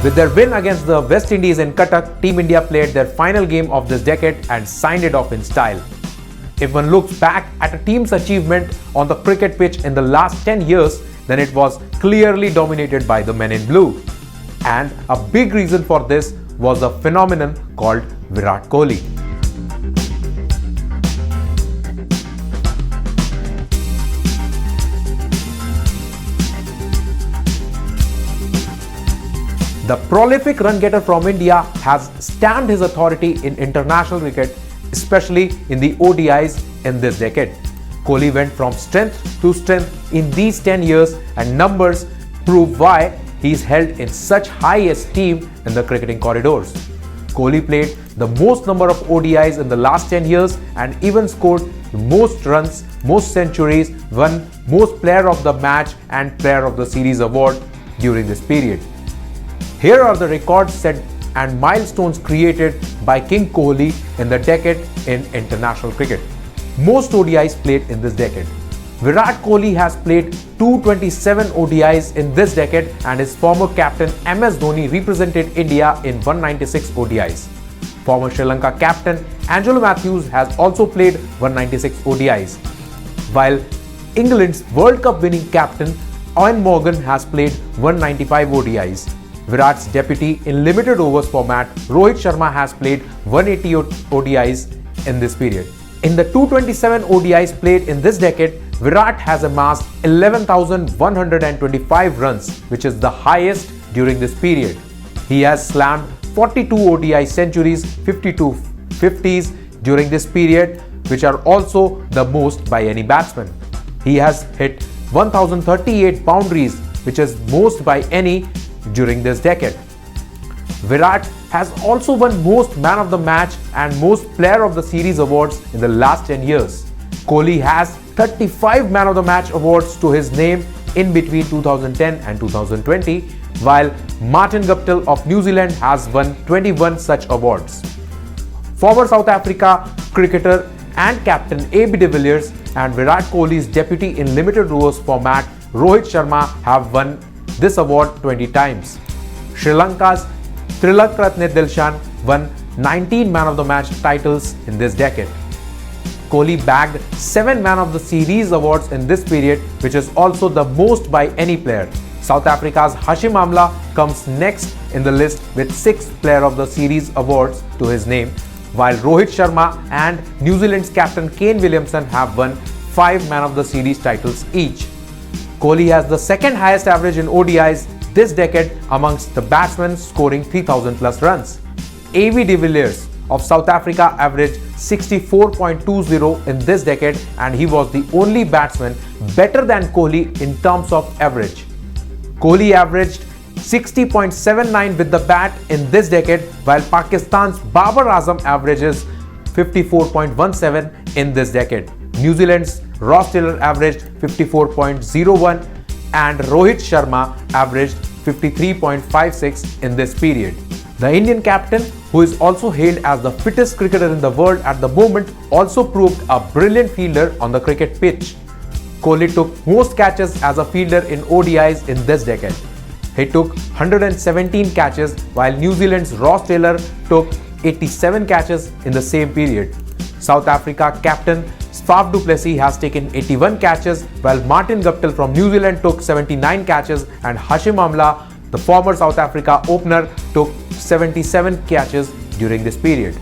With their win against the West Indies in Cuttack, Team India played their final game of this decade and signed it off in style. If one looks back at a team's achievement on the cricket pitch in the last 10 years, then it was clearly dominated by the men in blue. And a big reason for this was a phenomenon called Virat Kohli. The prolific run-getter from India has stamped his authority in international cricket, especially in the ODIs in this decade. Kohli went from strength to strength in these 10 years, and numbers prove why he is held in such high esteem in the cricketing corridors. Kohli played the most number of ODIs in the last 10 years and even scored the most runs, most centuries, won most Player of the Match and Player of the Series award during this period. Here are the records set and milestones created by King Kohli in the decade in international cricket. Most ODIs played in this decade. Virat Kohli has played 227 ODIs in this decade, and his former captain MS Dhoni represented India in 196 ODIs. Former Sri Lanka captain Angelo Matthews has also played 196 ODIs, while England's World Cup winning captain Eoin Morgan has played 195 ODIs. Virat's deputy in limited overs format, Rohit Sharma, has played 180 ODIs in this period. In the 227 ODIs played in this decade, Virat has amassed 11,125 runs, which is the highest during this period. He has slammed 42 ODI centuries, 52 50s during this period, which are also the most by any batsman. He has hit 1,038 boundaries, which is most by any during this decade. Virat has also won most Man of the Match and most Player of the Series awards in the last 10 years. Kohli has 35 Man of the Match awards to his name in between 2010 and 2020, while Martin Guptill of New Zealand has won 21 such awards. Former South Africa cricketer and captain AB de Villiers and Virat Kohli's deputy in limited overs format, Rohit Sharma, have won this award 20 times. Sri Lanka's Tilakaratne Dilshan won 19 Man of the Match titles in this decade. Kohli bagged 7 Man of the Series awards in this period, which is also the most by any player. South Africa's Hashim Amla comes next in the list with 6 Player of the Series awards to his name, while Rohit Sharma and New Zealand's captain Kane Williamson have won 5 Man of the Series titles each. Kohli has the second highest average in ODIs this decade amongst the batsmen, scoring 3,000 plus runs. AB de Villiers of South Africa averaged 64.20 in this decade, and he was the only batsman better than Kohli in terms of average. Kohli averaged 60.79 with the bat in this decade, while Pakistan's Babar Azam averages 54.17 in this decade. New Zealand's Ross Taylor averaged 54.01 and Rohit Sharma averaged 53.56 in this period. The Indian captain, who is also hailed as the fittest cricketer in the world at the moment, also proved a brilliant fielder on the cricket pitch. Kohli took most catches as a fielder in ODIs in this decade. He took 117 catches, while New Zealand's Ross Taylor took 87 catches in the same period. South Africa captain Faf du Plessis has taken 81 catches, while Martin Guptill from New Zealand took 79 catches, and Hashim Amla, the former South Africa opener, took 77 catches during this period.